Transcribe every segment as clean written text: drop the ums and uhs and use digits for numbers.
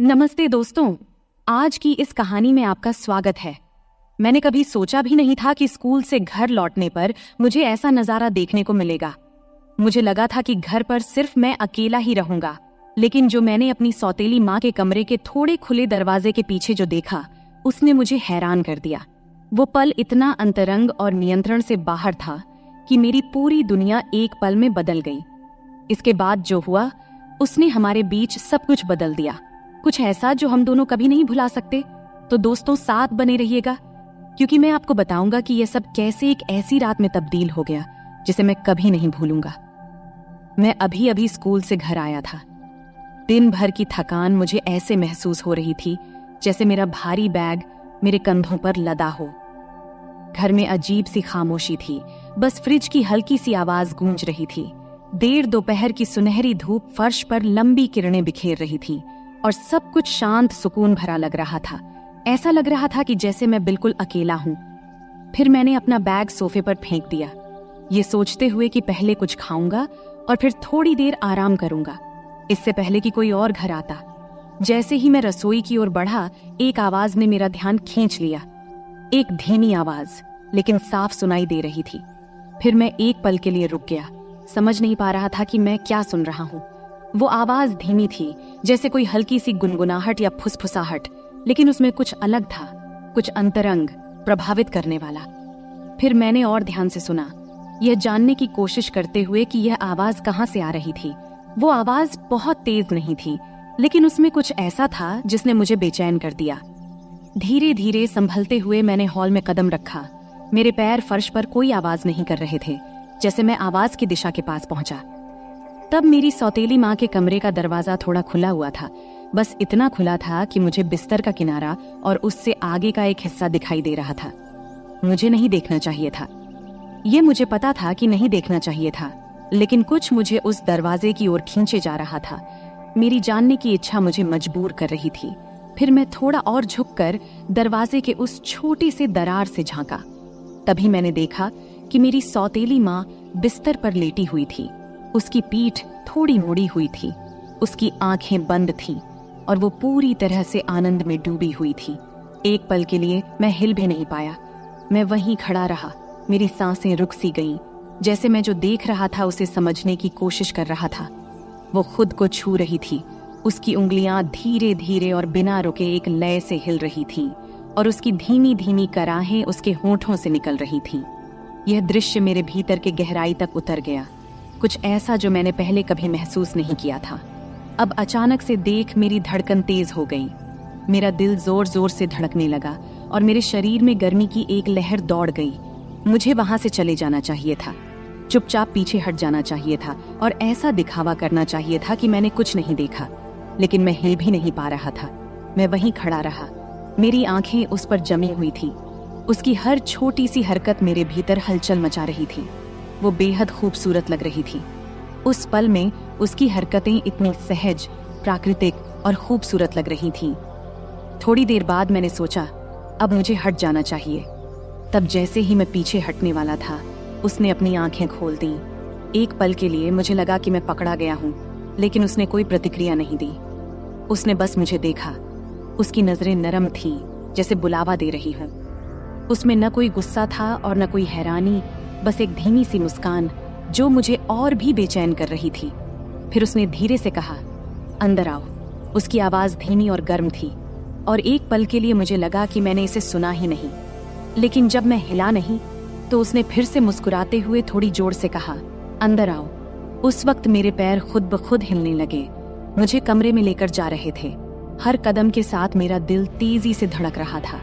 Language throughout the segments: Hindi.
नमस्ते दोस्तों, आज की इस कहानी में आपका स्वागत है। मैंने कभी सोचा भी नहीं था कि स्कूल से घर लौटने पर मुझे ऐसा नजारा देखने को मिलेगा। मुझे लगा था कि घर पर सिर्फ मैं अकेला ही रहूंगा, लेकिन जो मैंने अपनी सौतेली माँ के कमरे के थोड़े खुले दरवाजे के पीछे जो देखा, उसने मुझे हैरान कर दिया। वो पल इतना अंतरंग और नियंत्रण से बाहर था कि मेरी पूरी दुनिया एक पल में बदल गई। इसके बाद जो हुआ, उसने हमारे बीच सब कुछ बदल दिया, कुछ ऐसा जो हम दोनों कभी नहीं भुला सकते। तो दोस्तों, साथ बने रहिएगा, क्योंकि मैं आपको बताऊंगा कि यह सब कैसे एक ऐसी रात में तब्दील हो गया जिसे मैं कभी नहीं भूलूंगा। मैं अभी अभी स्कूल से घर आया था। दिन भर की थकान मुझे ऐसे महसूस हो रही थी जैसे मेरा भारी बैग मेरे कंधों पर लदा हो। घर में अजीब सी खामोशी थी, बस फ्रिज की हल्की सी आवाज गूंज रही थी। देर दोपहर की सुनहरी धूप फर्श पर लंबी किरणें बिखेर रही थी और सब कुछ शांत सुकून भरा लग रहा था। ऐसा लग रहा था कि जैसे मैं बिल्कुल अकेला हूं। फिर मैंने अपना बैग सोफे पर फेंक दिया, ये सोचते हुए कि पहले कुछ खाऊंगा और फिर थोड़ी देर आराम करूंगा, इससे पहले कि कोई और घर आता। जैसे ही मैं रसोई की ओर बढ़ा, एक आवाज ने मेरा ध्यान खींच लिया। एक धीमी आवाज, लेकिन साफ सुनाई दे रही थी। फिर मैं एक पल के लिए रुक गया, समझ नहीं पा रहा था कि मैं क्या सुन रहा हूं। वो आवाज धीमी थी, जैसे कोई हल्की सी गुनगुनाहट या फुसफुसाहट, लेकिन उसमें कुछ अलग था, कुछ अंतरंग, प्रभावित करने वाला। फिर मैंने और ध्यान से सुना, यह जानने की कोशिश करते हुए कि यह आवाज कहां से आ रही थी। वो आवाज बहुत तेज नहीं थी, लेकिन उसमें कुछ ऐसा था जिसने मुझे बेचैन कर दिया। धीरे धीरे संभलते हुए मैंने हॉल में कदम रखा। मेरे पैर फर्श पर कोई आवाज नहीं कर रहे थे। जैसे मैं आवाज की दिशा के पास पहुंचा, तब मेरी सौतेली माँ के कमरे का दरवाजा थोड़ा खुला हुआ था। बस इतना खुला था कि मुझे बिस्तर का किनारा और उससे आगे का एक हिस्सा दिखाई दे रहा था। मुझे नहीं देखना चाहिए था, ये मुझे पता था कि नहीं देखना चाहिए था, लेकिन कुछ मुझे उस दरवाजे की ओर खींचे जा रहा था। मेरी जानने की इच्छा मुझे मजबूर कर रही थी। फिर मैं थोड़ा और झुककर दरवाजे के उस छोटे से दरार से झांका। तभी मैंने देखा कि मेरी सौतेली माँ बिस्तर पर लेटी हुई थी। उसकी पीठ थोड़ी मुड़ी हुई थी, उसकी आंखें बंद थीं और वो पूरी तरह से आनंद में डूबी हुई थी। एक पल के लिए मैं हिल भी नहीं पाया। मैं वहीं खड़ा रहा, मेरी सांसें रुक सी गईं, जैसे मैं जो देख रहा था उसे समझने की कोशिश कर रहा था। वो खुद को छू रही थी, उसकी उंगलियां धीरे धीरे और बिना रुके एक लय से हिल रही थी और उसकी धीमी धीमी कराहें उसके होंठों से निकल रही थी। यह दृश्य मेरे भीतर के गहराई तक उतर गया, कुछ ऐसा जो मैंने पहले कभी महसूस नहीं किया था। अब अचानक से देख मेरी धड़कन तेज हो गई। मेरा दिल जोर जोर से धड़कने लगा और मेरे शरीर में गर्मी की एक लहर दौड़ गई। मुझे वहां से चले जाना चाहिए था, चुपचाप पीछे हट जाना चाहिए था और ऐसा दिखावा करना चाहिए था कि मैंने कुछ नहीं देखा। लेकिन मैं हिल भी नहीं पा रहा था। मैं वहीं खड़ा रहा, मेरी आंखें उस पर जमी हुई थी। उसकी हर छोटी सी हरकत मेरे भीतर हलचल मचा रही थी। वो बेहद खूबसूरत लग रही थी। उस पल में उसकी हरकतें इतनी सहज, प्राकृतिक और खूबसूरत लग रही थीं। थोड़ी देर बाद मैंने सोचा, अब मुझे हट जाना चाहिए। तब जैसे ही मैं पीछे हटने वाला था, उसने अपनी आंखें खोल दी। एक पल के लिए मुझे लगा कि मैं पकड़ा गया हूं, लेकिन उसने कोई प्रतिक्रिया नहीं दी। उसने बस मुझे देखा। उसकी नजरें नरम थीं, जैसे बुलावा दे रही हूं। उसमें न कोई गुस्सा था और न कोई हैरानी, बस एक धीमी सी मुस्कान जो मुझे और भी बेचैन कर रही थी। फिर उसने धीरे से कहा, अंदर आओ। उसकी आवाज धीमी और गर्म थी और एक पल के लिए मुझे लगा कि मैंने इसे सुना ही नहीं। लेकिन जब मैं हिला नहीं, तो उसने फिर से मुस्कुराते हुए थोड़ी जोर से कहा, अंदर आओ। उस वक्त मेरे पैर खुद ब खुद हिलने लगे, मुझे कमरे में लेकर जा रहे थे। हर कदम के साथ मेरा दिल तेजी से धड़क रहा था।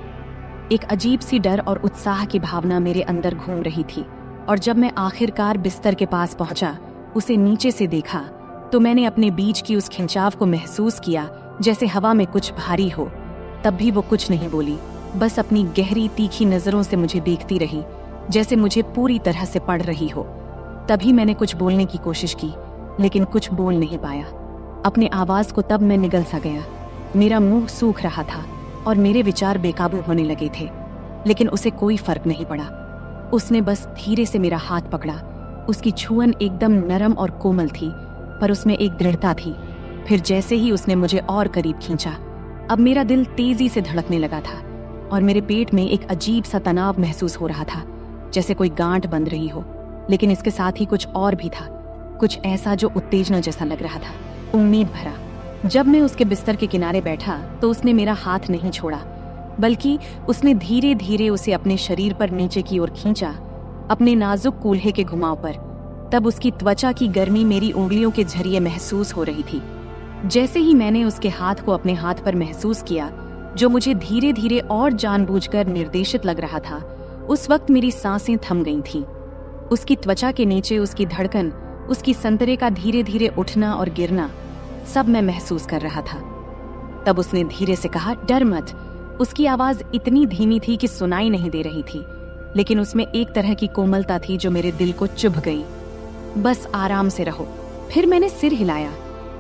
एक अजीब सी डर और उत्साह की भावना मेरे अंदर घूम रही थी। और जब मैं आखिरकार बिस्तर के पास पहुंचा, उसे नीचे से देखा, तो मैंने अपने बीच की उस खिंचाव को महसूस किया जैसे हवा में कुछ भारी हो। तब भी वो कुछ नहीं बोली, बस अपनी गहरी तीखी नजरों से मुझे देखती रही, जैसे मुझे पूरी तरह से पढ़ रही हो। तभी मैंने कुछ बोलने की कोशिश की, लेकिन कुछ बोल नहीं पाया। अपने आवाज को तब मैं निगल सा गया। मेरा मुंह सूख रहा था और मेरे विचार बेकाबू होने लगे थे, लेकिन उसे कोई फर्क नहीं पड़ा। उसने बस धीरे से मेरा हाथ पकड़ा। उसकी छुअन एकदम नरम और कोमल थी, पर उसमें एक दृढ़ता थी। फिर जैसे ही उसने मुझे और करीब खींचा, अब मेरा दिल तेजी से धड़कने लगा था और मेरे पेट में एक अजीब सा तनाव महसूस हो रहा था, जैसे कोई गांठ बंध रही हो। लेकिन इसके साथ ही कुछ और भी था, कुछ ऐसा जो उत्तेजना जैसा लग रहा था, उम्मीद भरा। जब मैं उसके बिस्तर के किनारे बैठा तो उसने मेरा हाथ नहीं छोड़ा, बल्कि उसने धीरे धीरे उसे अपने शरीर पर नीचे की ओर खींचा, अपने नाजुक कूल्हे के घुमाव पर। तब उसकी त्वचा की गर्मी मेरी उंगलियों के जरिए महसूस हो रही थी। जैसे ही मैंने उसके हाथ को अपने हाथ पर महसूस किया, जो मुझे धीरे धीरे और जानबूझकर निर्देशित लग रहा था, उस वक्त मेरी सांसें थम गई थीं। उसकी त्वचा के नीचे उसकी धड़कन, उसकी संतरे का धीरे धीरे उठना और गिरना, सब मैं महसूस कर रहा था। तब उसने धीरे से कहा, डर मत। उसकी आवाज इतनी धीमी थी कि सुनाई नहीं दे रही थी, लेकिन उसमें एक तरह की कोमलता थी जो मेरे दिल को चुभ गई। बस आराम से रहो। फिर मैंने सिर हिलाया,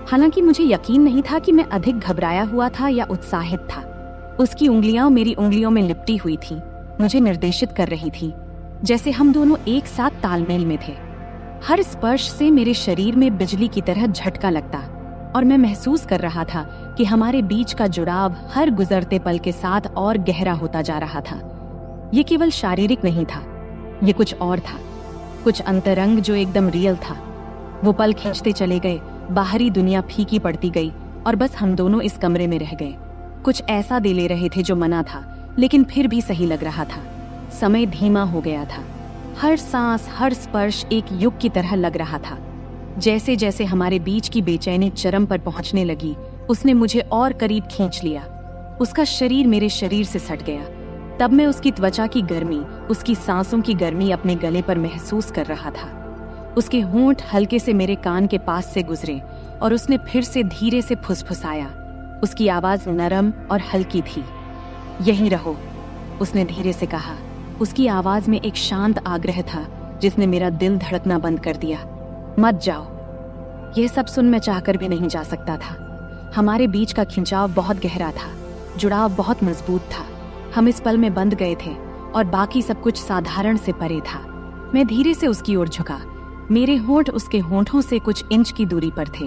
हालांकि मुझे यकीन नहीं था कि मैं अधिक घबराया हुआ था या उत्साहित था। उसकी उंगलियां मेरी उंगलियों में लिपटी हुई थी, मुझे निर्देशित कर रही थी, जैसे हम दोनों एक साथ तालमेल में थे। हर स्पर्श से मेरे शरीर में बिजली की तरह झटका लगता और मैं महसूस कर रहा था कि हमारे बीच का जुड़ाव हर गुजरते पल के साथ और गहरा होता जा रहा था। ये केवल शारीरिक नहीं था, ये कुछ और था, कुछ अंतरंग जो एकदम रियल था। वो पल खींचते चले गए, बाहरी दुनिया फीकी पड़ती गई और बस हम दोनों इस कमरे में रह गए। कुछ ऐसा दे ले रहे थे जो मना था, लेकिन फिर भी सही लग रहा था। समय धीमा हो गया था, हर सांस, हर स्पर्श एक युग की तरह लग रहा था। जैसे जैसे हमारे बीच की बेचैनी चरम पर पहुंचने लगी, उसने मुझे और करीब खींच लिया। उसका शरीर मेरे शरीर से सट गया। तब मैं उसकी त्वचा की गर्मी, उसकी सांसों की गर्मी अपने गले पर महसूस कर रहा था। उसके होंठ हल्के से मेरे कान के पास से गुजरे और उसने फिर से धीरे से फुसफुसाया। उसकी आवाज नरम और हल्की थी। यहीं रहो, उसने धीरे से कहा। उसकी आवाज में एक शांत आग्रह था जिसने मेरा दिल धड़कना बंद कर दिया। मत जाओ। यह सब सुन मैं चाहकर भी नहीं जा सकता था। हमारे बीच का खिंचाव बहुत गहरा था, जुड़ाव बहुत मजबूत था। हम इस पल में बंध गए थे और बाकी सब कुछ साधारण से परे था। मैं धीरे से उसकी ओर झुका। मेरे होंठ उसके होंठों से कुछ इंच की दूरी पर थे।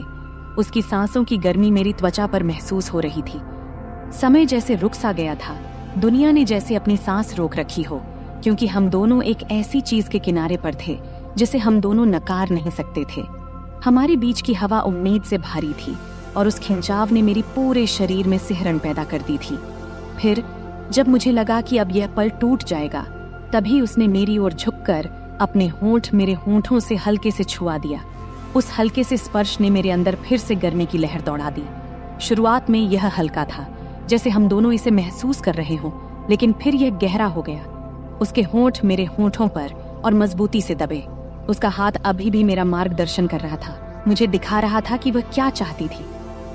उसकी सांसों की गर्मी मेरी त्वचा पर महसूस हो रही थी। समय जैसे रुक सा गया था, दुनिया ने जैसे अपनी सांस रोक रखी हो, क्योंकि हम दोनों एक ऐसी चीज के किनारे पर थे जिसे हम दोनों नकार नहीं सकते थे। हमारे बीच की हवा उम्मीद से भारी थी और उस खिंचाव ने मेरी पूरे शरीर में सिहरन पैदा कर दी थी। फिर जब मुझे लगा कि अब यह पल टूट जाएगा, तभी उसने मेरी ओर झुककर अपने होंठ मेरे होंठों से हल्के से छुआ दिया। उस हल्के से स्पर्श ने मेरे अंदर फिर से गर्मी की लहर दौड़ा दी। शुरुआत में यह हल्का था, जैसे हम दोनों इसे महसूस कर रहे हों, लेकिन फिर यह गहरा हो गया। उसके होंठ मेरे होंठों पर और मजबूती से दबे। उसका हाथ अभी भी मेरा मार्गदर्शन कर रहा था, मुझे दिखा रहा था कि वह क्या चाहती थी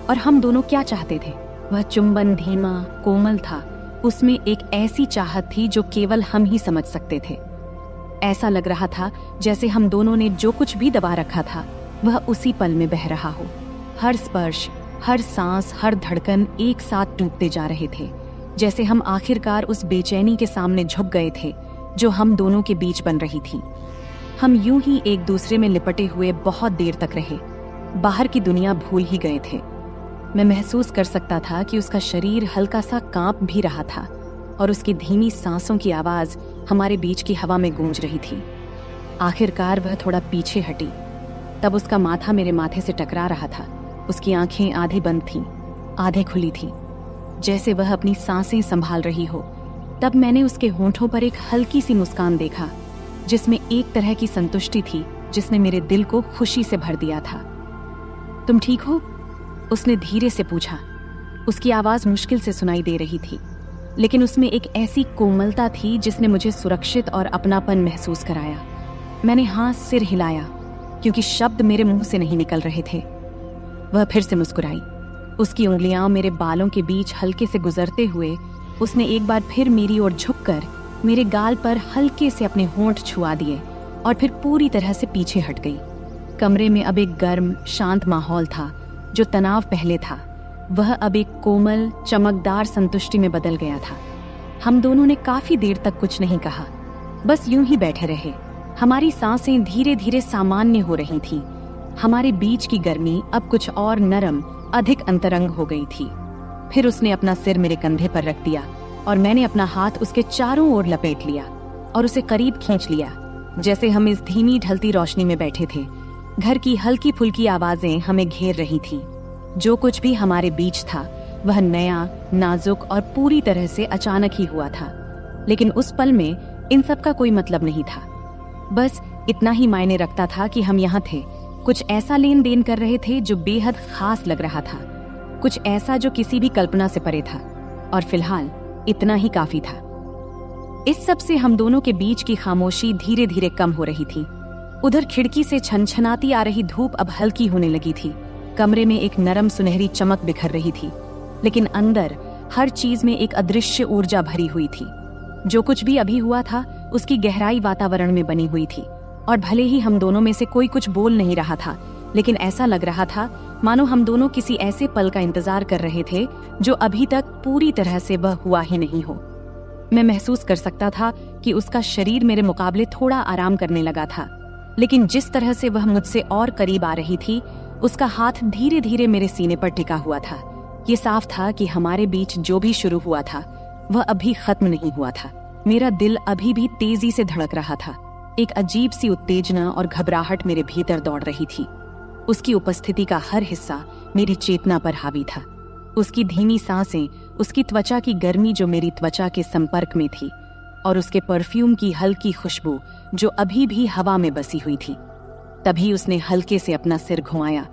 और हम दोनों क्या चाहते थे। वह चुंबन धीमा, कोमल था। उसमें एक ऐसी चाहत थी जो केवल हम ही समझ सकते थे। ऐसा लग रहा था जैसे हम दोनों ने जो कुछ भी दबा रखा था, वह उसी पल में बह रहा हो। हर स्पर्श, हर सांस, हर धड़कन एक साथ डूबते जा रहे थे, जैसे हम आखिरकार उस बेचैनी के सामने झुक गए थे जो हम दोनों के बीच बन रही थी। हम यूं ही एक दूसरे में लिपटे हुए बहुत देर तक रहे। बाहर की दुनिया भूल ही गए थे। मैं महसूस कर सकता था कि उसका शरीर हल्का सा कांप भी रहा था और उसकी धीमी सांसों की आवाज हमारे बीच की हवा में गूंज रही थी। आखिरकार वह थोड़ा पीछे हटी। तब उसका माथा मेरे माथे से टकरा रहा था। उसकी आंखें आधे बंद थीं, आधे खुली थीं, जैसे वह अपनी सांसें संभाल रही हो। तब मैंने उसके होंठों पर एक हल्की सी मुस्कान देखा, जिसमें एक तरह की संतुष्टि थी जिसने मेरे दिल को खुशी से भर दिया था। तुम ठीक हो? उसने धीरे से पूछा। उसकी आवाज मुश्किल से सुनाई दे रही थी, लेकिन उसमें एक ऐसी कोमलता थी जिसने मुझे सुरक्षित और अपनापन महसूस कराया। मैंने हाँ सिर हिलाया, क्योंकि शब्द मेरे मुंह से नहीं निकल रहे थे। वह फिर से मुस्कुराई। उसकी उंगलियां मेरे बालों के बीच हल्के से गुजरते हुए उसने एक बार फिर मेरी ओर झुककर मेरे गाल पर हल्के से अपने होंठ छुआ दिए और फिर पूरी तरह से पीछे हट गई। कमरे में अब एक गर्म, शांत माहौल था। जो तनाव पहले था, वह अब एक कोमल, चमकदार संतुष्टि में बदल गया था। हम दोनों ने काफी देर तक कुछ नहीं कहा, बस यूं ही बैठे रहे। हमारी सांसें धीरे धीरे सामान्य हो रही थीं। हमारे बीच की गर्मी अब कुछ और नरम, अधिक अंतरंग हो गई थी। फिर उसने अपना सिर मेरे कंधे पर रख दिया और मैंने अपना हाथ उसके चारों ओर लपेट लिया और उसे करीब खींच लिया, जैसे हम इस धीमी ढलती रोशनी में बैठे थे। घर की हल्की फुल्की आवाजें हमें घेर रही थीं। जो कुछ भी हमारे बीच था वह नया, नाजुक और पूरी तरह से अचानक ही हुआ था। लेकिन उस पल में इन सब का कोई मतलब नहीं था। बस इतना ही मायने रखता था कि हम यहाँ थे, कुछ ऐसा लेन देन कर रहे थे जो बेहद खास लग रहा था, कुछ ऐसा जो किसी भी कल्पना से परे था। और फिलहाल इतना ही काफी था। इस सब से हम दोनों के बीच की खामोशी धीरे धीरे कम हो रही थी। उधर खिड़की से छनछनाती आ रही धूप अब हल्की होने लगी थी। कमरे में एक नरम सुनहरी चमक बिखर रही थी, लेकिन अंदर हर चीज में एक अदृश्य ऊर्जा भरी हुई थी। जो कुछ भी अभी हुआ था उसकी गहराई वातावरण में बनी हुई थी, और भले ही हम दोनों में से कोई कुछ बोल नहीं रहा था, लेकिन ऐसा लग रहा था मानो हम दोनों किसी ऐसे पल का इंतजार कर रहे थे जो अभी तक पूरी तरह से वह हुआ ही नहीं हो। मैं महसूस कर सकता था कि उसका शरीर मेरे मुकाबले थोड़ा आराम करने लगा था, लेकिन जिस तरह से वह मुझसे और करीब आ रही थी, उसका हाथ धीरे धीरे मेरे सीने पर टिका हुआ था। ये साफ था कि हमारे बीच जो भी शुरू हुआ था वह अभी खत्म नहीं हुआ था। मेरा दिल अभी भी तेजी से धड़क रहा था। एक अजीब सी उत्तेजना और घबराहट मेरे भीतर दौड़ रही थी। उसकी उपस्थिति का हर हिस्सा मेरी चेतना पर हावी था। उसकी धीमी सांसें, उसकी त्वचा की गर्मी जो मेरी त्वचा के संपर्क में थी, और उसके परफ्यूम की हल्की खुशबू जो अभी भी हवा में बसी हुई थी। तभी उसने हल्के से अपना सिर घुमाया,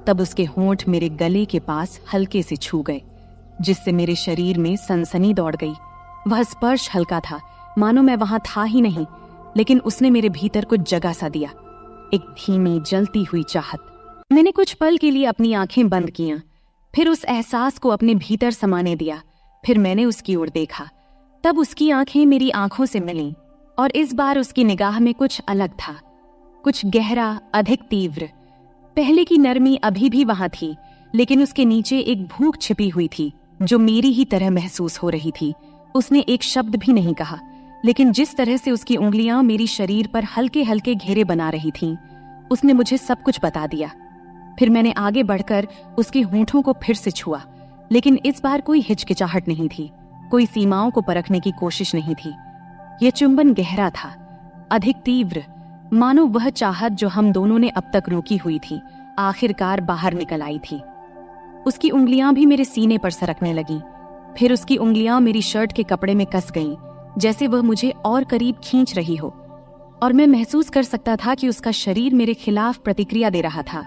तब उसके होंठ मेरे गले के पास हल्के से छू गए, जिससे मेरे शरीर में सनसनी दौड़ गई। वह स्पर्श हल्का था, मानो मैं वहां था ही नहीं, लेकिन उसने मेरे भीतर कुछ जगह सा दिया, एक धीमी जलती हुई चाहत। मैंने कुछ पल के लिए अपनी आंखें बंद कियां, फिर उस एहसास को अपने भीतर समाने दिया। फिर मैंने उसकी ओर देखा, तब उसकी आंखें मेरी आंखों से मिलीं, और इस बार उसकी निगाह में कुछ अलग था, कुछ गहरा, अधिक तीव्र। पहले की नरमी अभी भी वहां थी, लेकिन उसके नीचे एक भूख छिपी हुई थी जो मेरी ही तरह महसूस हो रही थी। उसने एक शब्द भी नहीं कहा, लेकिन जिस तरह से उसकी उंगलियां मेरी शरीर पर हल्के हल्के घेरे बना रही थीं, उसने मुझे सब कुछ बता दिया। फिर मैंने आगे बढ़कर उसके होंठों को फिर से छुआ, लेकिन इस बार कोई हिचकिचाहट नहीं थी, कोई सीमाओं को परखने की कोशिश नहीं थी। यह चुंबन गहरा था, अधिक तीव्र, मानो वह चाहत जो हम दोनों ने अब तक रोकी हुई थी आखिरकार बाहर निकल आई थी। उसकी उंगलियां भी मेरे सीने पर सरकने लगीं। फिर उसकी उंगलियां मेरी शर्ट के कपड़े में कस गईं, जैसे वह मुझे और करीब खींच रही हो, और मैं महसूस कर सकता था कि उसका शरीर मेरे खिलाफ प्रतिक्रिया दे रहा था।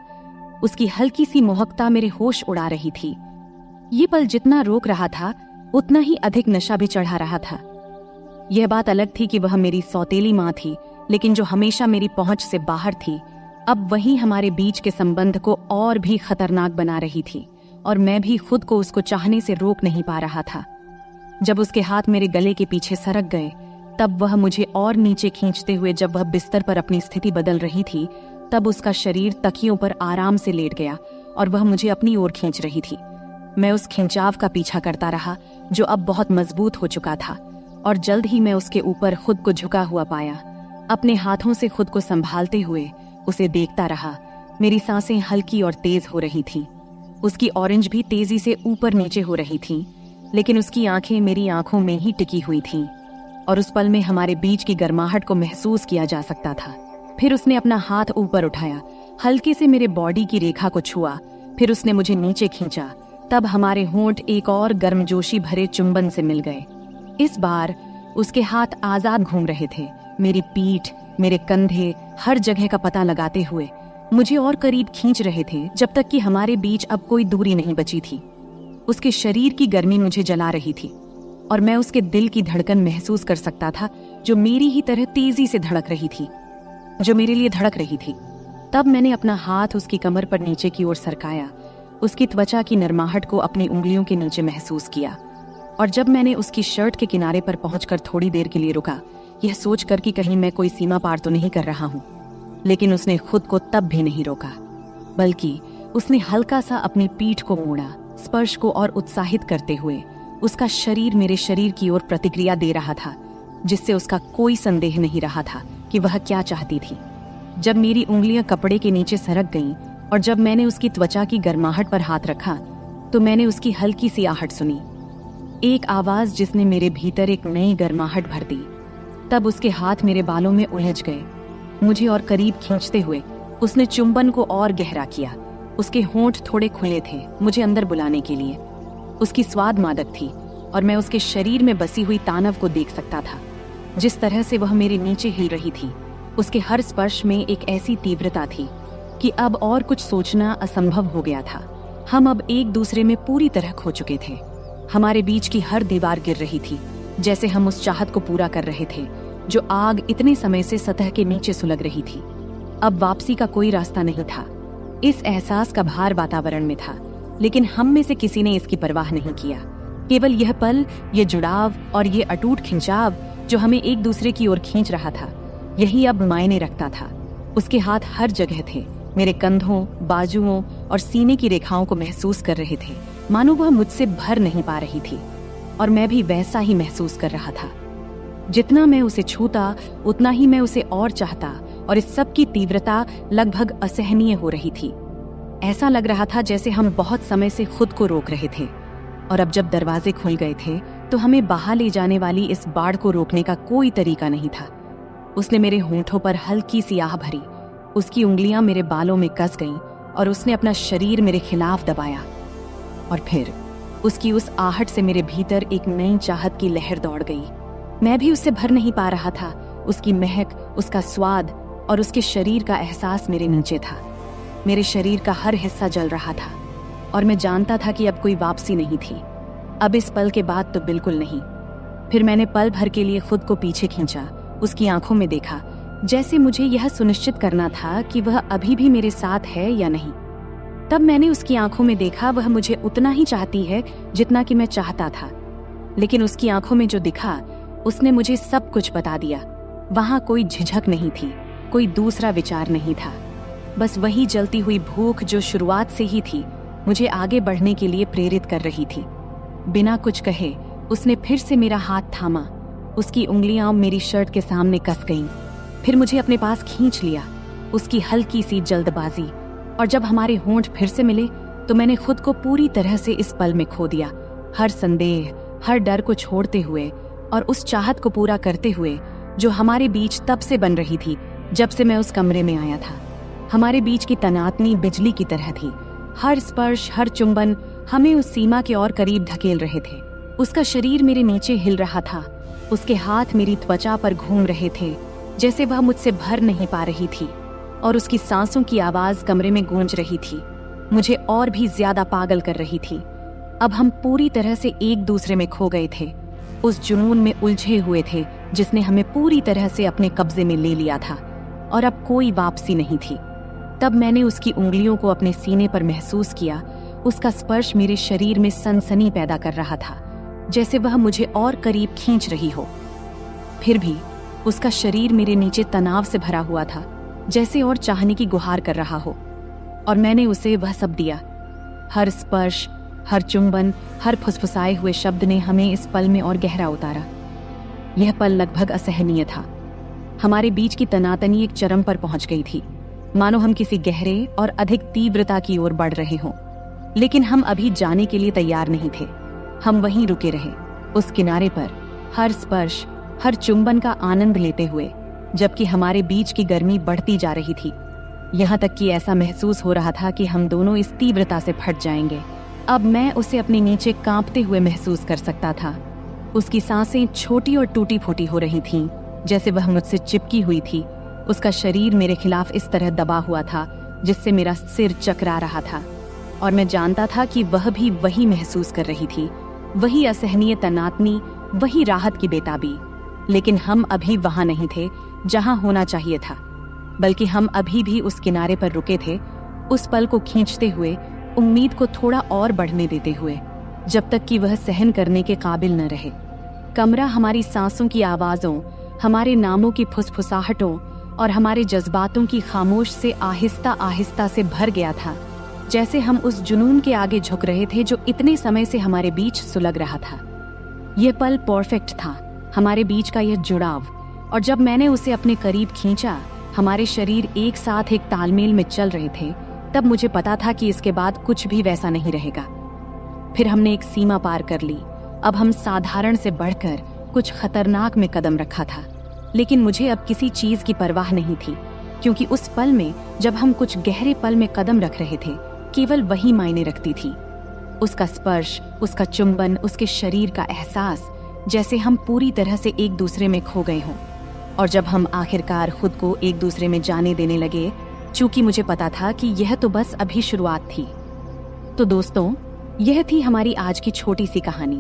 उसकी हल्की सी मोहकता मेरे होश उड़ा रही थी। ये पल जितना रोक रहा था, उतना ही अधिक नशा भी चढ़ा रहा था। यह बात अलग थी कि वह मेरी सौतेली माँ थी, लेकिन जो हमेशा मेरी पहुंच से बाहर थी, अब वही हमारे बीच के संबंध को और भी खतरनाक बना रही थी, और मैं भी खुद को उसको चाहने से रोक नहीं पा रहा था। जब उसके हाथ मेरे गले के पीछे सरक गए, तब वह मुझे और नीचे खींचते हुए, जब वह बिस्तर पर अपनी स्थिति बदल रही थी, तब उसका शरीर तकियों पर आराम से लेट गया और वह मुझे अपनी ओर खींच रही थी। मैं उस खिंचाव का पीछा करता रहा जो अब बहुत मजबूत हो चुका था, और जल्द ही मैं उसके ऊपर खुद को झुका हुआ पाया। अपने हाथों से खुद को संभालते हुए उसे देखता रहा। मेरी सांसें हल्की और तेज हो रही थीं। उसकी ऑरेंज भी तेजी से ऊपर नीचे हो रही थीं, लेकिन उसकी आंखें मेरी आंखों में ही टिकी हुई थीं, और उस पल में हमारे बीच की गर्माहट को महसूस किया जा सकता था। फिर उसने अपना हाथ ऊपर उठाया, हल्के से मेरे बॉडी की रेखा को छुआ, फिर उसने मुझे नीचे खींचा। तब हमारे होंठ एक और गर्मजोशी भरे चुंबन से मिल गए। इस बार उसके हाथ आजाद घूम रहे थे, मेरी पीठ, मेरे कंधे, हर जगह का पता लगाते हुए मुझे और करीब खींच रहे थे, जब तक कि हमारे बीच अब कोई दूरी नहीं बची थी। उसके शरीर की गर्मी मुझे जला रही थी, और मैं उसके दिल की धड़कन महसूस कर सकता था जो मेरी ही तरह तेजी से धड़क रही थी, जो मेरे लिए धड़क रही थी। तब मैंने अपना हाथ उसकी कमर पर नीचे की ओर सरकाया, उसकी त्वचा की नरमाहट को अपनी उंगलियों के नीचे महसूस किया, और जब मैंने उसकी शर्ट के किनारे पर पहुंचकर थोड़ी देर के लिए रुका, यह सोचकर कि कहीं मैं कोई सीमा पार तो नहीं कर रहा हूं, लेकिन उसने खुद को तब भी नहीं रोका, बल्कि उसने हल्का सा अपनी पीठ को मोड़ा, स्पर्श को और उत्साहित करते हुए। उसका शरीर मेरे शरीर की ओर प्रतिक्रिया दे रहा था, जिससे उसका कोई संदेह नहीं रहा था कि वह क्या चाहती थी। जब मेरी उंगलियां कपड़े के नीचे सरक गईं और जब मैंने उसकी त्वचा की गर्माहट पर हाथ रखा, तो मैंने उसकी हल्की सी आहट सुनी, एक आवाज जिसने मेरे भीतर एक नई गर्माहट भर दी। तब उसके हाथ मेरे बालों में उलझ गए। मुझे और करीब खींचते हुए उसने चुंबन को और गहरा किया। उसके होंठ थोड़े खुले थे मुझे अंदर बुलाने के लिए। उसकी स्वाद मादक थी और मैं उसके शरीर में बसी हुई तानव को देख सकता था। जिस तरह से वह मेरे नीचे हिल रही थी, उसके हर स्पर्श में एक ऐसी तीव्रता थी कि अब और कुछ सोचना असंभव हो गया था। हम अब एक दूसरे में पूरी तरह खो चुके थे। हमारे बीच की हर दीवार गिर रही थी, जैसे हम उस चाहत को पूरा कर रहे थे जो आग इतने समय से सतह के नीचे सुलग रही थी। अब वापसी का कोई रास्ता नहीं था। इस एहसास का भार वातावरण में था, लेकिन हम में से किसी ने इसकी परवाह नहीं किया। केवल यह पल, यह जुड़ाव और ये अटूट खिंचाव जो हमें एक दूसरे की ओर खींच रहा था, यही अब मायने रखता था। उसके हाथ हर जगह थे, मेरे कंधों, बाजुओं और सीने की रेखाओं को महसूस कर रहे थे, मानो वह मुझसे भर नहीं पा रही थी। और मैं भी वैसा ही महसूस कर रहा था। जितना मैं उसे छूता उतना ही मैं उसे और चाहता, और इस सब की तीव्रता लगभग असहनीय हो रही थी। ऐसा लग रहा था जैसे हम बहुत समय से खुद को रोक रहे थे, और अब जब दरवाजे खुल गए थे तो हमें बहा ले जाने वाली इस बाढ़ को रोकने का कोई तरीका नहीं था। उसने मेरे होंठों पर हल्की सी आह भरी, उसकी उंगलियां मेरे बालों में कस गईं और उसने अपना शरीर मेरे खिलाफ दबाया। और फिर उसकी उस आहट से मेरे भीतर एक नई चाहत की लहर दौड़ गई। मैं भी उससे भर नहीं पा रहा था। उसकी महक, उसका स्वाद और उसके शरीर का एहसास मेरे नीचे था। मेरे शरीर का हर हिस्सा जल रहा था और मैं जानता था कि अब कोई वापसी नहीं थी। अब इस पल के बाद तो बिल्कुल नहीं। फिर मैंने पल भर के लिए खुद को पीछे खींचा, उसकी आंखों में देखा, जैसे मुझे यह सुनिश्चित करना था कि वह अभी भी मेरे साथ है या नहीं। तब मैंने उसकी आंखों में देखा, वह मुझे उतना ही चाहती है जितना कि मैं चाहता था। लेकिन उसकी आंखों में जो दिखा, उसने मुझे सब कुछ बता दिया। वहां कोई झिझक नहीं थी, कोई दूसरा विचार नहीं था। बस वही जलती हुई भूख जो शुरुआत से ही थी, मुझे आगे बढ़ने के लिए प्रेरित कर रही थी। बिना कुछ कहे उसने फिर से मेरा हाथ थामा। उसकी उंगलियां मेरी शर्ट के सामने कस गईं। फिर मुझे अपने पास खींच लिया। उसकी हल्की सी जल्दबाजी, और जब हमारे होंठ फिर से मिले तो मैंने खुद को पूरी तरह से इस पल में खो दिया। हर संदेह, हर डर को छोड़ते हुए और उस चाहत को पूरा करते हुए जो हमारे बीच तब से बन रही थी जब से मैं उस कमरे में आया था। हमारे बीच की तनातनी बिजली की तरह थी। हर स्पर्श, हर चुंबन हमें उस सीमा के और करीब धकेल रहे थे। उसका शरीर मेरे नीचे हिल रहा था। उसके हाथ मेरी त्वचा पर घूम रहे थे, जैसे वह मुझसे भर नहीं पा रही थी, और उसकी सांसों की आवाज कमरे में गूंज रही थी, मुझे और भी ज्यादा पागल कर रही थी। अब हम पूरी तरह से एक दूसरे में खो गए थे, उस जुनून में उलझे हुए थे जिसने हमें पूरी तरह से अपने कब्जे में ले लिया था, और अब कोई वापसी नहीं थी। तब मैंने उसकी उंगलियों को अपने सीने पर महसूस किया। उसका स्पर्श मेरे शरीर में सनसनी पैदा कर रहा था, जैसे वह मुझे और करीब खींच रही हो। फिर भी उसका शरीर मेरे नीचे तनाव से भरा हुआ था, जैसे और चाहने की गुहार कर रहा हो, और मैंने उसे वह सब दिया। हर स्पर्श, हर चुंबन, हर फुसफुसाए हुए शब्द ने हमें इस पल में और गहरा उतारा। यह पल लगभग असहनीय था। हमारे बीच की तनातनी एक चरम पर पहुंच गई थी, मानो हम किसी गहरे और अधिक तीव्रता की ओर बढ़ रहे हों। लेकिन हम अभी जाने के लिए तैयार नहीं थे। हम वहीं रुके रहे, उस किनारे पर, हर स्पर्श, हर चुंबन का आनंद लेते हुए, जबकि हमारे बीच की गर्मी बढ़ती जा रही थी। यहाँ तक कि ऐसा महसूस हो रहा था कि हम दोनों इस तीव्रता से फट जाएंगे। अब मैं उसे अपने नीचे कांपते हुए महसूस कर सकता था। उसकी सांसें छोटी और टूटी फूटी हो रही थीं, जैसे वह मुझसे चिपकी हुई थी। उसका शरीर मेरे खिलाफ इस तरह दबा हुआ था जिससे मेरा सिर चकरा रहा था, और मैं जानता था कि वह भी वही महसूस कर रही थी, वही असहनीय तनातनी, वही राहत की बेताबी। लेकिन हम अभी वहां नहीं थे जहां होना चाहिए था, बल्कि हम अभी भी उस किनारे पर रुके थे, उस पल को खींचते हुए, उम्मीद को थोड़ा और बढ़ने देते हुए, जब तक कि वह सहन करने के काबिल न रहे। कमरा हमारी सांसों की आवाजों, हमारे नामों की फुसफुसाहटों और हमारे जज्बातों की खामोश से आहिस्ता आहिस्ता से भर गया था, जैसे हम उस जुनून के आगे झुक रहे थे जो इतने समय से हमारे बीच सुलग रहा था। यह पल परफेक्ट था, हमारे बीच का यह जुड़ाव, और जब मैंने उसे अपने करीब खींचा, हमारे शरीर एक साथ एक तालमेल में चल रहे थे, तब मुझे पता था कि इसके बाद कुछ भी वैसा नहीं रहेगा। फिर हमने एक सीमा पार कर ली। अब हम साधारण से बढ़कर कुछ खतरनाक में कदम रखा था, लेकिन मुझे अब किसी चीज की परवाह नहीं थी, क्योंकि उस पल में जब हम कुछ गहरे पल में कदम रख रहे थे, केवल वही मायने रखती थी। उसका स्पर्श, उसका चुंबन, उसके शरीर का एहसास, जैसे हम पूरी तरह से एक दूसरे में खो गए हों। और जब हम आखिरकार खुद को एक दूसरे में जाने देने लगे, चूंकि मुझे पता था कि यह तो बस अभी शुरुआत थी। तो दोस्तों, यह थी हमारी आज की छोटी सी कहानी।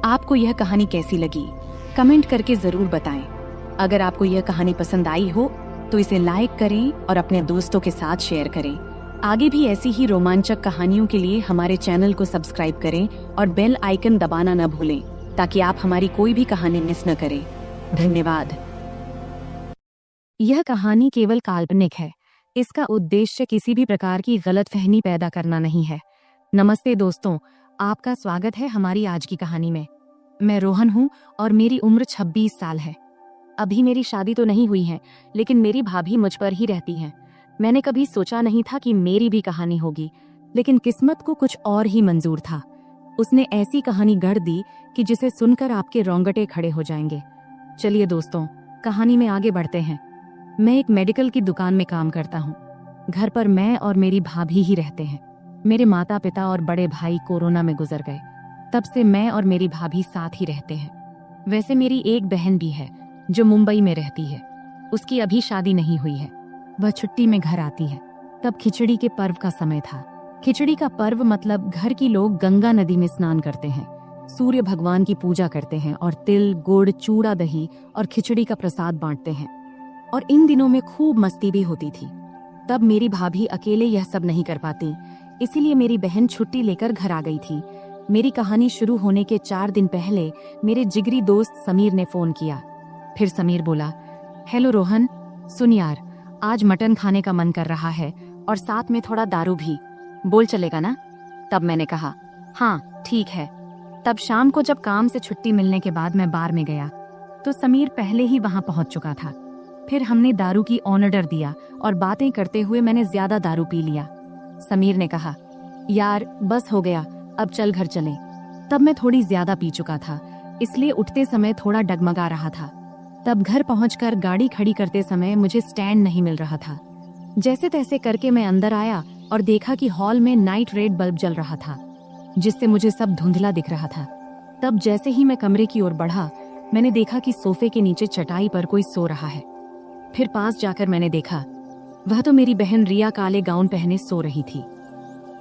आपको यह कहानी कैसी लगी? कमेंट करके जरूर बताएं। अगर आपको यह कहानी पसंद आई हो तो इसे लाइक करें और अपने दोस्तों के साथ शेयर करें। आगे भी ऐसी ही रोमांचक कहानियों के लिए हमारे चैनल को सब्सक्राइब करें और बेल आइकन दबाना न भूलें, ताकि आप हमारी कोई भी कहानी मिस न करें। धन्यवाद। यह कहानी केवल काल्पनिक है। इसका उद्देश्य किसी भी प्रकार की गलतफहमी पैदा करना नहीं है। नमस्ते दोस्तों, आपका स्वागत है हमारी आज की कहानी में। मैं रोहन हूँ और मेरी उम्र 26 साल है। अभी मेरी शादी तो नहीं हुई है, लेकिन मेरी भाभी मुझ पर ही रहती हैं। मैंने कभी सोचा नहीं था कि मेरी भी कहानी होगी, लेकिन किस्मत को कुछ और ही मंजूर था। उसने ऐसी कहानी गढ़ दी कि जिसे सुनकर आपके रोंगटे खड़े हो जाएंगे। चलिए दोस्तों, कहानी में आगे बढ़ते हैं। मैं एक मेडिकल की दुकान में काम करता हूँ। घर पर मैं और मेरी भाभी ही रहते हैं। मेरे माता पिता और बड़े भाई कोरोना में गुजर गए। तब से मैं और मेरी भाभी साथ ही रहते हैं। वैसे मेरी एक बहन भी है जो मुंबई में रहती है। उसकी अभी शादी नहीं हुई है। वह छुट्टी में घर आती है। तब खिचड़ी के पर्व का समय था। खिचड़ी का पर्व मतलब घर की लोग गंगा नदी में स्नान करते हैं, सूर्य भगवान की पूजा करते हैं और तिल, गुड़, चूड़ा, दही और खिचड़ी का प्रसाद बांटते हैं। और इन दिनों में खूब मस्ती भी होती थी। तब मेरी भाभी अकेले यह सब नहीं कर पाती, इसीलिए मेरी बहन छुट्टी लेकर घर आ गई थी। मेरी कहानी शुरू होने के 4 दिन पहले मेरे जिगरी दोस्त समीर ने फोन किया। फिर समीर बोला, हेलो रोहन, सुन यार, आज मटन खाने का मन कर रहा है और साथ में थोड़ा दारू भी, बोल चलेगा ना? तब मैंने कहा, हाँ ठीक है। तब शाम को जब काम से छुट्टी मिलने के बाद मैं बार में गया तो समीर पहले ही वहां पहुंच चुका था। फिर हमने दारू की ऑर्डर दिया और बातें करते हुए मैंने ज्यादा दारू पी लिया। समीर ने कहा, यार बस हो गया, अब चल घर चलें। तब मैं थोड़ी ज्यादा पी चुका था, इसलिए उठते समय थोड़ा डगमगा रहा था। तब घर पहुंचकर गाड़ी खड़ी करते समय मुझे स्टैंड नहीं मिल रहा था। जैसे तैसे करके मैं अंदर आया और देखा कि हॉल में नाइट रेड बल्ब जल रहा था, जिससे मुझे सब धुंधला दिख रहा था। तब जैसे ही मैं कमरे की ओर बढ़ा, मैंने देखा कि सोफे के नीचे चटाई पर कोई सो रहा है। फिर पास जाकर मैंने देखा, वह तो मेरी बहन रिया काले गाउन पहने सो रही थी।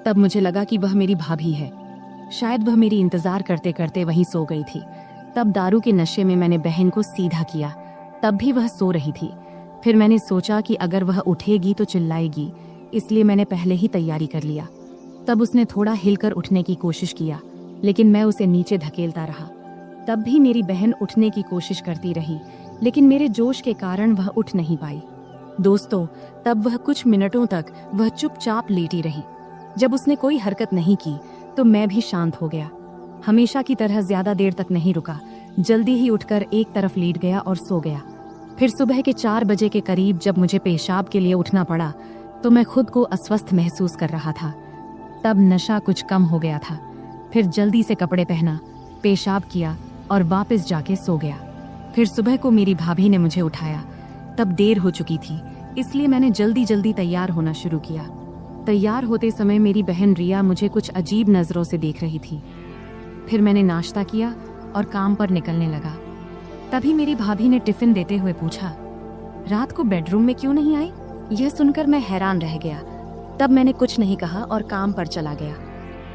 तब मुझे लगा कि वह मेरी भाभी है। शायद वह मेरी इंतजार करते करते वहीं सो गई थी। तब दारू के नशे में मैंने बहन को सीधा किया। तब भी वह सो रही थी। फिर मैंने सोचा कि अगर वह उठेगी तो चिल्लाएगी, इसलिए मैंने पहले ही तैयारी कर लिया। तब उसने थोड़ा हिलकर उठने की कोशिश किया, लेकिन मैं उसे नीचे धकेलता रहा। तब भी मेरी बहन उठने की कोशिश करती रही, लेकिन मेरे जोश के कारण वह उठ नहीं पाई। दोस्तों, तब वह कुछ मिनटों तक वह चुपचाप लेटी रही। जब उसने कोई हरकत नहीं की तो मैं भी शांत हो गया। हमेशा की तरह ज्यादा देर तक नहीं रुका, जल्दी ही उठकर एक तरफ लेट गया और सो गया। फिर सुबह के 4 बजे के करीब जब मुझे पेशाब के लिए उठना पड़ा तो मैं खुद को अस्वस्थ महसूस कर रहा था। तब नशा कुछ कम हो गया था। फिर जल्दी से कपड़े पहना, पेशाब किया और वापस जाके सो गया। फिर सुबह को मेरी भाभी ने मुझे उठाया। तब देर हो चुकी थी, इसलिए मैंने जल्दी जल्दी तैयार होना शुरू किया। तैयार होते समय मेरी बहन रिया मुझे कुछ अजीब नजरों से देख रही थी। फिर मैंने नाश्ता किया और काम पर निकलने लगा। तभी मेरी भाभी ने टिफिन देते हुए पूछा, रात को बेडरूम में क्यों नहीं आई? यह सुनकर मैं हैरान रह गया। तब मैंने कुछ नहीं कहा और काम पर चला गया।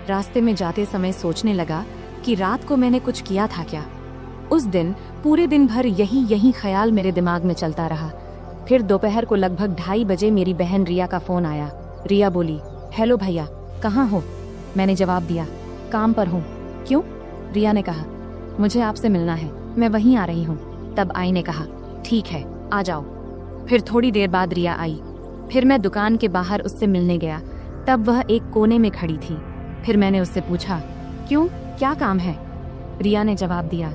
रास्ते में जाते समय सोचने लगा कि रात को मैंने कुछ किया था क्या। उस दिन पूरे दिन भर यही ख्याल मेरे दिमाग में चलता रहा। फिर दोपहर को लगभग 2:30 बजे मेरी बहन रिया का फोन आया। रिया बोली, हेलो भैया, कहाँ हो? मैंने जवाब दिया, काम पर हूँ। क्यों? रिया ने कहा, मुझे आपसे मिलना है, मैं वहीं आ रही हूँ। तब आई ने कहा, ठीक है, आ जाओ। फिर थोड़ी देर बाद रिया आई। फिर मैं दुकान के बाहर उससे मिलने गया। तब वह एक कोने में खड़ी थी। फिर मैंने उससे पूछा, क्यों, क्या काम है? रिया ने जवाब दिया,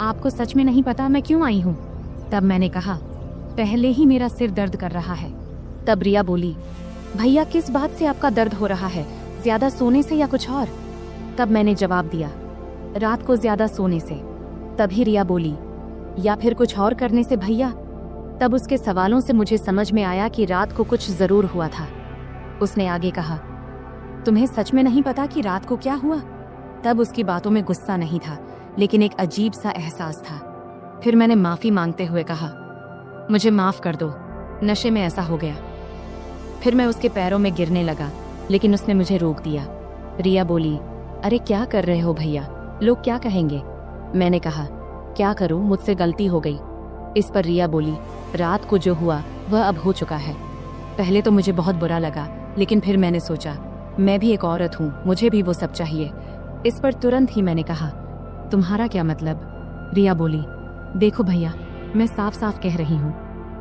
आपको सच में नहीं पता मैं क्यों आई हूँ? तब मैंने कहा, पहले ही मेरा सिर दर्द कर रहा है। तब रिया बोली, भैया किस बात से आपका दर्द हो रहा है? ज्यादा सोने से या कुछ और? तब मैंने जवाब दिया, रात को ज्यादा सोने से। तभी रिया बोली, या फिर कुछ और करने से भैया। तब उसके सवालों से मुझे समझ में आया कि रात को कुछ जरूर हुआ था। उसने आगे कहा, तुम्हें सच में नहीं पता कि रात को क्या हुआ? तब उसकी बातों में गुस्सा नहीं था, लेकिन एक अजीब सा एहसास था। फिर मैंने माफी मांगते हुए कहा, मुझे माफ कर दो, नशे में ऐसा हो गया। फिर मैं उसके पैरों में गिरने लगा, लेकिन उसने मुझे रोक दिया। रिया बोली, अरे क्या कर रहे हो भैया, लोग क्या कहेंगे? मैंने कहा, क्या करूं, मुझसे गलती हो गई। इस पर रिया बोली, रात को जो हुआ वह अब हो चुका है। पहले तो मुझे बहुत बुरा लगा, लेकिन फिर मैंने सोचा मैं भी एक औरत हूँ, मुझे भी वो सब चाहिए। इस पर तुरंत ही मैंने कहा, तुम्हारा क्या मतलब? रिया बोली, देखो भैया, मैं साफ साफ कह रही हूँ,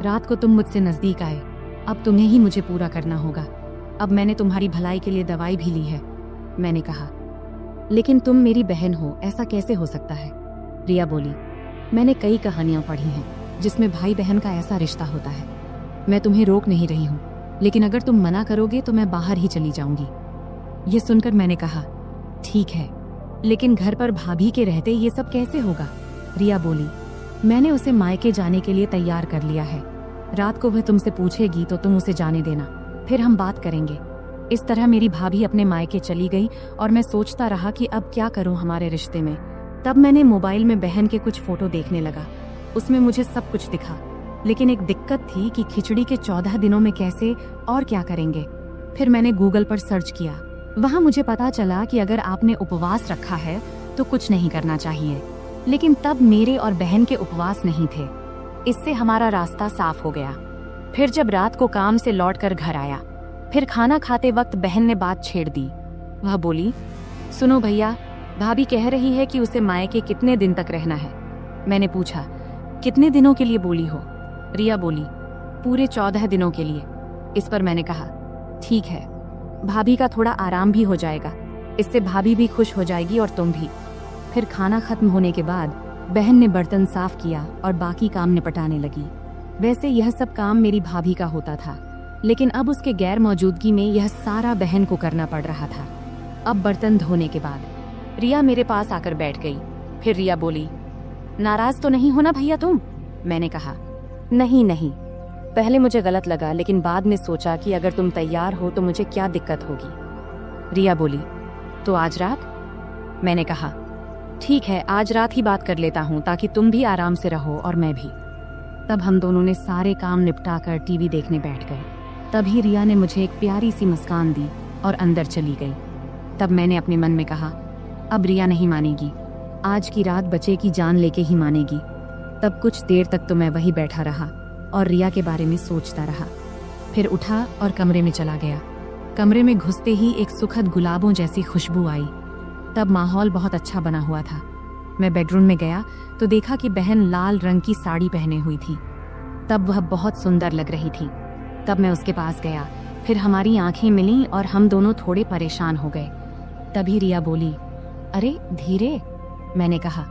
रात को तुम मुझसे नजदीक आए, अब तुम्हें ही मुझे पूरा करना होगा। अब मैंने तुम्हारी भलाई के लिए दवाई भी ली है। मैंने कहा, लेकिन तुम मेरी बहन हो, ऐसा कैसे हो सकता है? रिया बोली, मैंने कई कहानियां पढ़ी हैं जिसमें भाई बहन का ऐसा रिश्ता होता है। मैं तुम्हें रोक नहीं रही हूँ, लेकिन अगर तुम मना करोगे तो मैं बाहर ही चली जाऊंगी। ये सुनकर मैंने कहा, ठीक है, लेकिन घर पर भाभी के रहते ये सब कैसे होगा? रिया बोली, मैंने उसे मायके जाने के लिए तैयार कर लिया है। रात को वह तुमसे पूछेगी तो तुम उसे जाने देना, फिर हम बात करेंगे। इस तरह मेरी भाभी अपने मायके चली गई और मैं सोचता रहा कि अब क्या करूं हमारे रिश्ते में। तब मैंने मोबाइल में बहन के कुछ फोटो देखने लगा। उसमें मुझे सब कुछ दिखा, लेकिन एक दिक्कत थी कि खिचड़ी के 14 दिनों में कैसे और क्या करेंगे। फिर मैंने गूगल पर सर्च किया। वहां मुझे पता चला कि अगर आपने उपवास रखा है तो कुछ नहीं करना चाहिए, लेकिन तब मेरे और बहन के उपवास नहीं थे। इससे हमारा रास्ता साफ हो गया। फिर जब रात को काम से लौटकर घर आया, फिर खाना खाते वक्त बहन ने बात छेड़ दी। वह बोली, सुनो भैया, भाभी कह रही है कि उसे मायके कितने दिन तक रहना है। मैंने पूछा, कितने दिनों के लिए बोली हो? रिया बोली, पूरे 14 दिनों के लिए। इस पर मैंने कहा, ठीक है, भाभी का थोड़ा आराम भी हो जाएगा, इससे भाभी भी खुश हो जाएगी और तुम भी। फिर खाना खत्म होने के बाद बहन ने बर्तन साफ किया और बाकी काम निपटाने लगी। वैसे यह सब काम मेरी भाभी का होता था, लेकिन अब उसके गैर मौजूदगी में यह सारा बहन को करना पड़ रहा था। अब बर्तन धोने के बाद रिया मेरे पास आकर बैठ गई। फिर रिया बोली, नाराज तो नहीं हो ना भैया तुम? मैंने कहा, नहीं नहीं, पहले मुझे गलत लगा, लेकिन बाद में सोचा कि अगर तुम तैयार हो तो मुझे क्या दिक्कत होगी। रिया बोली, तो आज रात? मैंने कहा, ठीक है, आज रात ही बात कर लेता हूँ ताकि तुम भी आराम से रहो और मैं भी। तब हम दोनों ने सारे काम निपटाकर टीवी देखने बैठ गए। तभी रिया ने मुझे एक प्यारी सी मुस्कान दी और अंदर चली गई। तब मैंने अपने मन में कहा, अब रिया नहीं मानेगी, आज की रात बच्चे की जान लेके ही मानेगी। तब कुछ देर तक तो मैं वही बैठा रहा और रिया के बारे में सोचता रहा। फिर उठा और कमरे में चला गया। कमरे में घुसते ही एक सुखद गुलाबों जैसी खुशबू आई। तब माहौल बहुत अच्छा बना हुआ था। मैं बेडरूम में गया तो देखा कि बहन लाल रंग की साड़ी पहने हुई थी। तब वह बहुत सुंदर लग रही थी। तब मैं उसके पास गया, फिर हमारी आंखें मिलीं और हम दोनों थोड़े परेशान हो गए। तभी रिया बोली, अरे धीरे। मैंने कहा,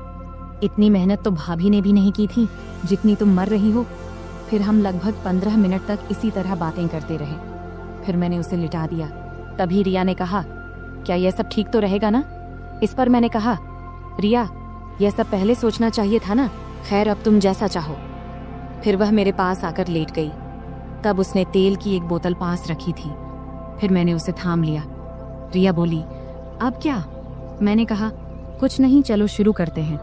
इतनी मेहनत तो भाभी ने भी नहीं की थी जितनी तुम मर रही हो। फिर हम लगभग 15 मिनट तक इसी तरह बातें करते रहे। फिर मैंने उसे लिटा दिया। तभी रिया ने कहा, क्या यह सब ठीक तो रहेगा ना? इस पर मैंने कहा, रिया, यह सब पहले सोचना चाहिए था ना। खैर, अब तुम जैसा चाहो। फिर वह मेरे पास आकर लेट गई। तब उसने तेल की एक बोतल पास रखी थी। फिर मैंने उसे थाम लिया। रिया बोली, अब क्या? मैंने कहा, कुछ नहीं, चलो शुरू करते हैं।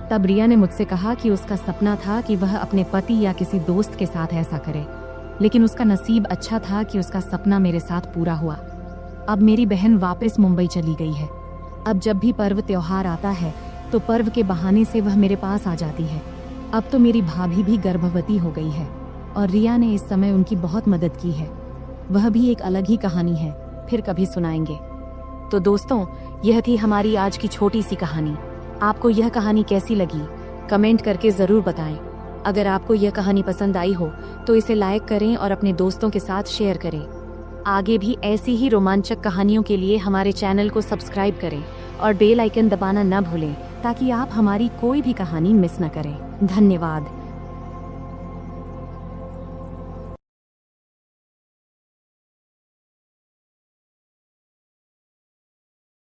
तब रिया ने मुझसे कहा कि उसका सपना था कि वह अपने पति या किसी दोस्त के साथ ऐसा करे, लेकिन उसका नसीब अच्छा था कि उसका सपना मेरे साथ पूरा हुआ। अब मेरी बहन वापस मुंबई चली गई है। अब जब भी पर्व त्योहार आता है तो पर्व के बहाने से वह मेरे पास आ जाती है। अब तो मेरी भाभी भी गर्भवती हो गई है और रिया ने इस समय उनकी बहुत मदद की है। वह भी एक अलग ही कहानी है, फिर कभी सुनाएंगे। तो दोस्तों, यह थी हमारी आज की छोटी सी कहानी। आपको यह कहानी कैसी लगी कमेंट करके जरूर बताएं। अगर आपको यह कहानी पसंद आई हो तो इसे लाइक करें और अपने दोस्तों के साथ शेयर करें। आगे भी ऐसी ही रोमांचक कहानियों के लिए हमारे चैनल को सब्सक्राइब करें और बेल आइकन दबाना न भूलें ताकि आप हमारी कोई भी कहानी मिस न करें। धन्यवाद।